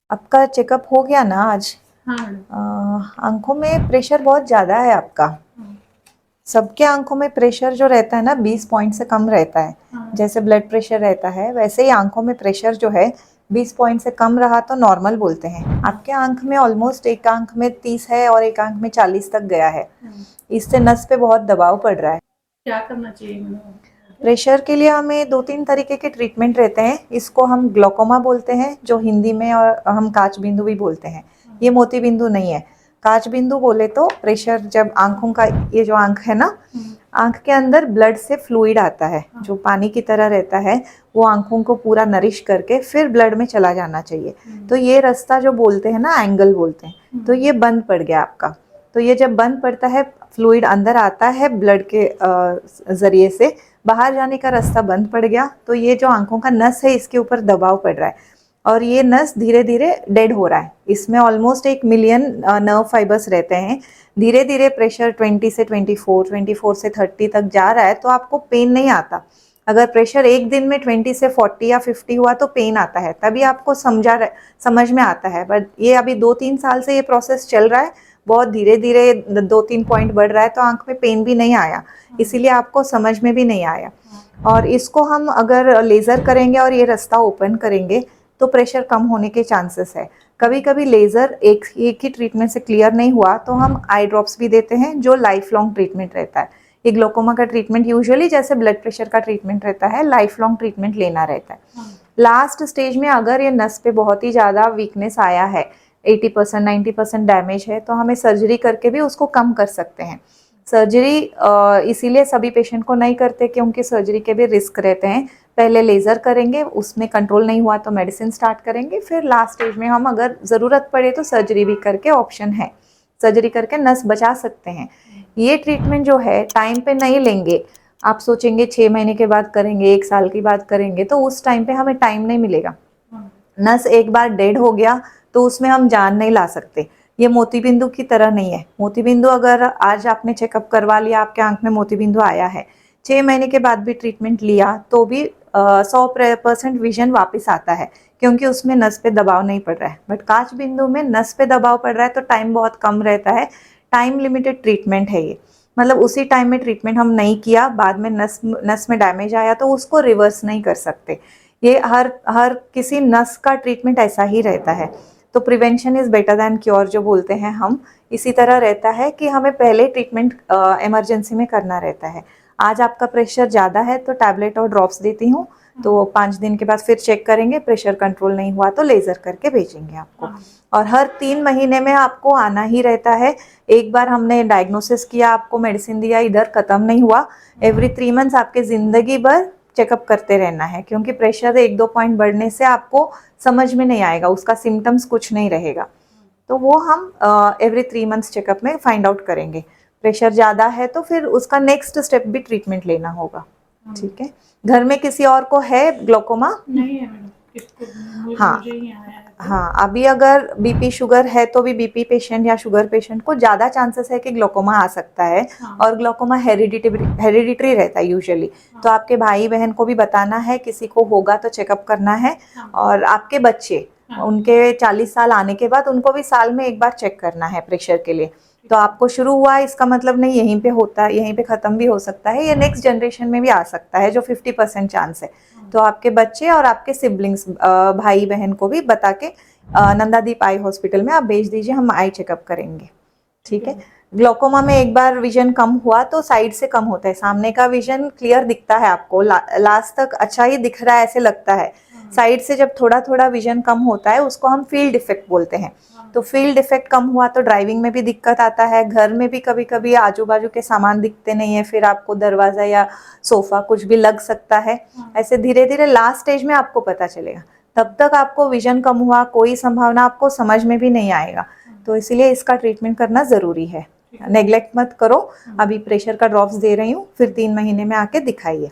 आपका चेकअप हो गया ना आज? हाँ मैडम। आंखों में प्रेशर बहुत ज़्यादा है आपका। हाँ। सबके आंखों में प्रेशर जो रहता है ना 20 पॉइंट से कम रहता है। हाँ। जैसे ब्लड प्रेशर रहता है वैसे ही आंखों में प्रेशर जो है 20 पॉइंट से कम रहा तो नॉर्मल बोलते हैं। आपके आंख में ऑलमोस्ट एक आंख में 30 है और एक आंख में 40 तक गया है। इससे नस पे बहुत दबाव पड़ रहा है। क्या करना चाहिए मैडम? प्रेशर के लिए हमें 2-3 तरीके के ट्रीटमेंट रहते हैं। इसको हम ग्लोकोमा बोलते हैं जो हिंदी में, और हम काच बिंदु भी बोलते हैं। ये मोती बिंदु नहीं है। काच बिंदु बोले तो प्रेशर जब आंखों का, ये जो आंख है ना, आंख के अंदर ब्लड से फ्लूइड आता है जो पानी की तरह रहता है, वो आंखों को पूरा नरिश करके फिर ब्लड में चला जाना चाहिए। तो ये रास्ता जो बोलते हैं ना, एंगल बोलते हैं, तो ये बंद पड़ गया आपका। तो ये जब बंद पड़ता है, फ्लूइड अंदर आता है ब्लड के ज़रिए से, बाहर जाने का रास्ता बंद पड़ गया, तो ये जो आंखों का नस है इसके ऊपर दबाव पड़ रहा है और ये नस धीरे धीरे डेड हो रहा है। इसमें ऑलमोस्ट 1 मिलियन नर्व फाइबर्स रहते हैं। धीरे धीरे प्रेशर 20 से 24, 24 से 30 तक जा रहा है तो आपको पेन नहीं आता। अगर प्रेशर एक दिन में 20 से 40 या 50 हुआ तो पेन आता है, तभी आपको समझ में आता है। बट ये अभी 2-3 साल से ये प्रोसेस चल रहा है, बहुत धीरे धीरे 2-3 पॉइंट बढ़ रहा है, तो आंख में पेन भी नहीं आया, इसीलिए आपको समझ में भी नहीं आया। और इसको हम अगर लेज़र करेंगे और ये रास्ता ओपन करेंगे तो प्रेशर कम होने के चांसेस है। कभी कभी लेज़र एक ही ट्रीटमेंट से क्लियर नहीं हुआ तो हम आई ड्रॉप्स भी देते हैं जो लाइफ लॉन्ग ट्रीटमेंट रहता है। ये ग्लोकोमा का ट्रीटमेंट यूजुअली जैसे ब्लड प्रेशर का ट्रीटमेंट रहता है, लाइफ लॉन्ग ट्रीटमेंट लेना रहता है। लास्ट स्टेज में अगर ये नस पे बहुत ही ज़्यादा वीकनेस आया है, 80% 90% डैमेज है, तो हमें सर्जरी करके भी उसको कम कर सकते हैं। सर्जरी इसीलिए सभी पेशेंट को नहीं करते क्योंकि सर्जरी के भी रिस्क रहते हैं। पहले लेज़र करेंगे, उसमें कंट्रोल नहीं हुआ तो मेडिसिन स्टार्ट करेंगे, फिर लास्ट स्टेज में हम अगर ज़रूरत पड़े तो सर्जरी भी करके ऑप्शन है, सर्जरी करके नस बचा सकते हैं। ये ट्रीटमेंट जो है टाइम पे नहीं लेंगे, आप सोचेंगे 6 महीने के बाद करेंगे, 1 साल की बाद करेंगे, तो उस टाइम पे हमें टाइम नहीं मिलेगा। नस एक बार डेड हो गया तो उसमें हम जान नहीं ला सकते। ये मोतीबिंदु की तरह नहीं है। मोतीबिंदु अगर आज आपने चेकअप करवा लिया, आपके आंख में मोतीबिंदु आया है, 6 महीने के बाद भी ट्रीटमेंट लिया तो भी 100% विजन वापस आता है क्योंकि उसमें नस पे दबाव नहीं पड़ रहा है। बट काच बिंदु में नस पे दबाव पड़ रहा है तो टाइम बहुत कम रहता है। टाइम लिमिटेड ट्रीटमेंट है ये, मतलब उसी टाइम में ट्रीटमेंट हम नहीं किया, बाद में नस में डैमेज आया तो उसको रिवर्स नहीं कर सकते। ये हर किसी नस का ट्रीटमेंट ऐसा ही रहता है। तो prevention is better than cure जो बोलते हैं हम, इसी तरह रहता है कि हमें पहले ट्रीटमेंट इमरजेंसी में करना रहता है। आज आपका प्रेशर ज़्यादा है तो टैबलेट और ड्रॉप्स देती हूँ, तो 5 दिन के बाद फिर चेक करेंगे, प्रेशर कंट्रोल नहीं हुआ तो लेज़र करके भेजेंगे आपको। और हर 3 महीने में आपको आना ही रहता है। एक बार हमने डायग्नोसिस किया, आपको मेडिसिन दिया, इधर ख़त्म नहीं हुआ, एवरी 3 मंथ्स आपके ज़िंदगी भर चेकअप करते रहना है क्योंकि प्रेशर 1-2 पॉइंट बढ़ने से आपको समझ में नहीं आएगा, उसका सिम्टम्स कुछ नहीं रहेगा। तो वो हम एवरी 3 मंथ्स चेकअप में फाइंड आउट करेंगे। प्रेशर ज़्यादा है तो फिर उसका नेक्स्ट स्टेप भी ट्रीटमेंट लेना होगा। ठीक है। घर में किसी और को है ग्लोकोमा? नहीं है मैडम, हाँ मुझे ही आया है। हाँ, अभी अगर बीपी शुगर है तो भी बीपी पेशेंट या शुगर पेशेंट को ज़्यादा चांसेस है कि ग्लोकोमा आ सकता है। और ग्लोकोमा हेरिडिटरी रहता है यूजुअली। तो आपके भाई बहन को भी बताना है, किसी को होगा तो चेकअप करना है। और आपके बच्चे, उनके 40 साल आने के बाद उनको भी साल में एक बार चेक करना है प्रेशर के लिए। तो आपको शुरू हुआ इसका मतलब नहीं यहीं पे होता है, यहीं पे ख़त्म भी हो सकता है, ये नेक्स्ट जनरेशन में भी आ सकता है जो 50% चांस है। तो आपके बच्चे और आपके सिबलिंग्स, भाई बहन को भी बता के नंदादीप आई हॉस्पिटल में आप भेज दीजिए, हम आई चेकअप करेंगे। ठीक है। ग्लोकोमा में एक बार विजन कम हुआ तो साइड से कम होता है, सामने का विजन क्लियर दिखता है आपको, लास्ट तक अच्छा ही दिख रहा है ऐसे लगता है। साइड से जब थोड़ा थोड़ा विजन कम होता है उसको हम फील्ड इफेक्ट बोलते हैं। तो फील्ड इफेक्ट कम हुआ तो ड्राइविंग में भी दिक्कत आता है, घर में भी कभी कभी आजू बाजू के सामान दिखते नहीं है, फिर आपको दरवाजा या सोफा कुछ भी लग सकता है। ऐसे धीरे धीरे लास्ट स्टेज में आपको पता चलेगा, तब तक आपको विजन कम हुआ कोई संभावना आपको समझ में भी नहीं आएगा। तो इसीलिए इसका ट्रीटमेंट करना ज़रूरी है, नेग्लेक्ट मत करो। अभी प्रेशर का ड्रॉप्स दे रही हूँ, फिर 3 महीने में आके दिखाइए।